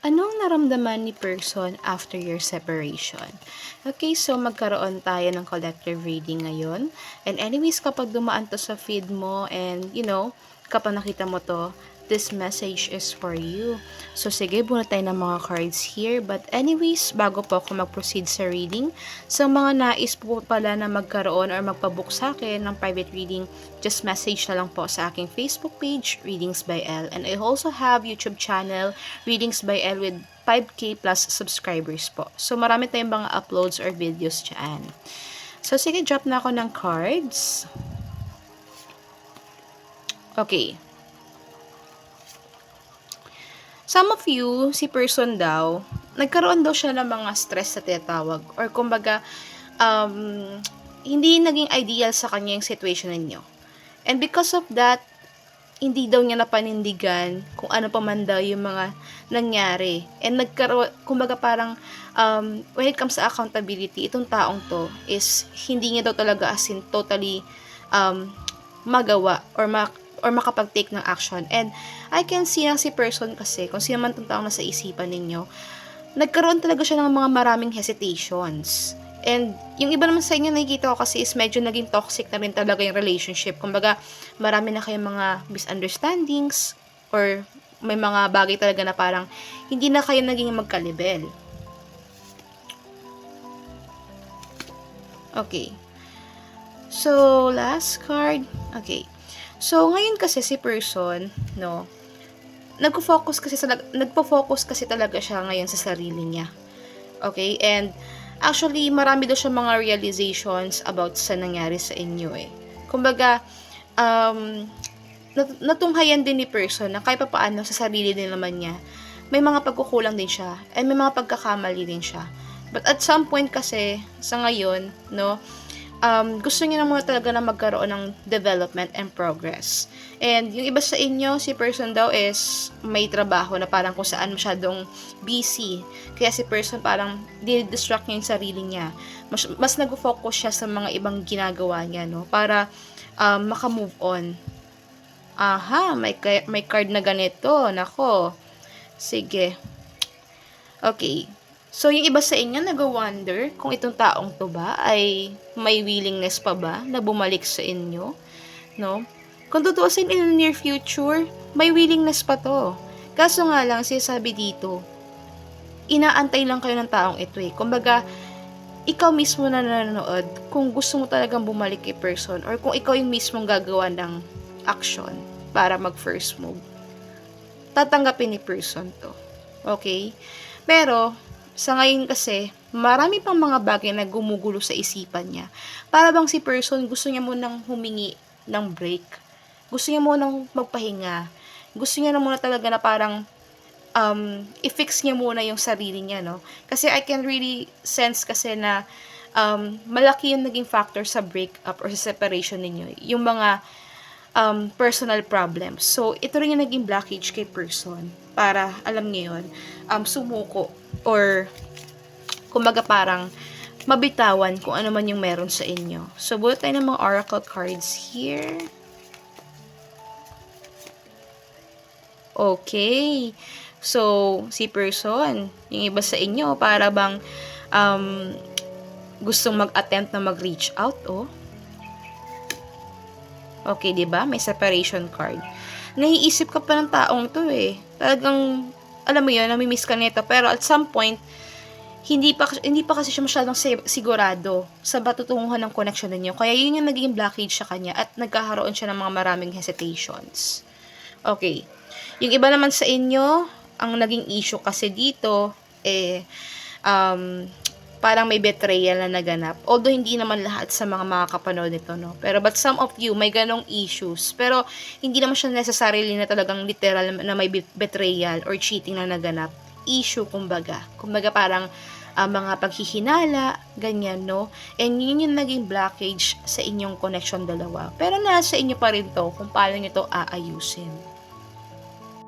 Anong naramdaman ni person after your separation? Okay, so magkaroon tayo ng collective reading ngayon. And anyways, kapag dumaan to sa feed mo and, kapag nakita mo to, this message is for you. So, sige, bunot tayo ng mga cards here. But anyways, bago po ako mag-proceed sa reading, sa mga nais po pala na magkaroon or magpabook sa akin ng private reading, just message na lang po sa aking Facebook page, Readings by Elle. And I also have YouTube channel, Readings by Elle, with 5K plus subscribers po. So, marami tayong mga uploads or videos dyan. So, sige, drop na ako ng cards. Okay. Some of you, si person daw, nagkaroon daw siya ng mga stress sa tinatawag. Or kumbaga, hindi naging ideal sa kanya yung situation ninyo. And because of that, hindi daw niya napanindigan kung ano pa man daw yung mga nangyari. And nagkaroon, kumbaga parang, when it comes to accountability, itong taong to is hindi niya daw talaga as in totally magawa or makapag-take ng action. And I can see na si person kasi, kung sino man itong taong nasa isipan ninyo, nagkaroon talaga siya ng mga maraming hesitations. And yung iba naman sa inyo nakikita ko kasi is medyo naging toxic na rin talaga yung relationship. Kumbaga, marami na kayong mga misunderstandings or may mga bagay talaga na parang hindi na kayo naging magkalibel. Okay. So, last card. Okay. So, ngayon kasi si person, no, nagpo-focus kasi talaga siya ngayon sa sarili niya. Okay? And actually, marami daw siya mga realizations about sa nangyari sa inyo eh. Kumbaga, natunghayan din ni person na kahit papaano sa sarili din naman niya, may mga pagkukulang din siya and may mga pagkakamali din siya. But at some point kasi, sa ngayon, no, gusto niya na muna talaga na magkaroon ng development and progress. And yung iba sa inyo, si person daw is may trabaho na parang kung saan masyadong busy. Kaya si person parang distract niya yung sarili niya. Mas nag-focus siya sa mga ibang ginagawa niya, no? Para maka-move on. Aha, may card na ganito. Nako. Sige. Okay. So, yung iba sa inyo nag-wonder kung itong taong to ba ay may willingness pa ba na bumalik sa inyo, no? Kung tutuusin in the near future, may willingness pa to. Kaso nga lang, sinasabi dito, inaantay lang kayo ng taong ito eh. Kumbaga, ikaw mismo na nanonood kung gusto mo talagang bumalik kay person or kung ikaw yung mismong gagawa ng action para mag-first move. Tatanggapin ni person to. Okay? Pero, sa ngayon kasi, marami pang mga bagay na gumugulo sa isipan niya. Para bang si person, gusto niya munang humingi ng break. Gusto niya munang magpahinga. Gusto niya na muna talaga na parang i-fix niya muna yung sarili niya, no? Kasi I can really sense kasi na malaki yung naging factor sa breakup or sa separation ninyo. Yung mga personal problems. So, ito rin yung naging blockage kay person para, alam niyo yun, sumuko or kumbaga parang mabitawan kung ano man yung meron sa inyo. So, bulat tayo ng mga oracle cards here. Okay. So, si person, yung iba sa inyo, para bang gustong mag-attempt na mag-reach out, oh. Okay, 'di ba? May separation card. Naiisip ka pa ng taong 'to eh. Talagang alam mo 'yun, nami-miss ka nito, pero at some point hindi pa kasi siya masyadong sigurado sa patutunguhan ng connection ninyo. Kaya 'yun yung naging blockage sa kanya at nagkakaroon siya ng mga maraming hesitations. Okay. Yung iba naman sa inyo, ang naging issue kasi dito parang may betrayal na naganap. Although, hindi naman lahat sa mga makakapanood nito, no? Pero, but some of you, may ganong issues. Pero, hindi naman siya necessarily na talagang literal na may betrayal or cheating na naganap. Issue, kumbaga. Kumbaga, parang mga paghihinala, ganyan, no? And yun yung naging blockage sa inyong connection dalawa. Pero, nasa inyo pa rin to kung paano nyo to aayusin.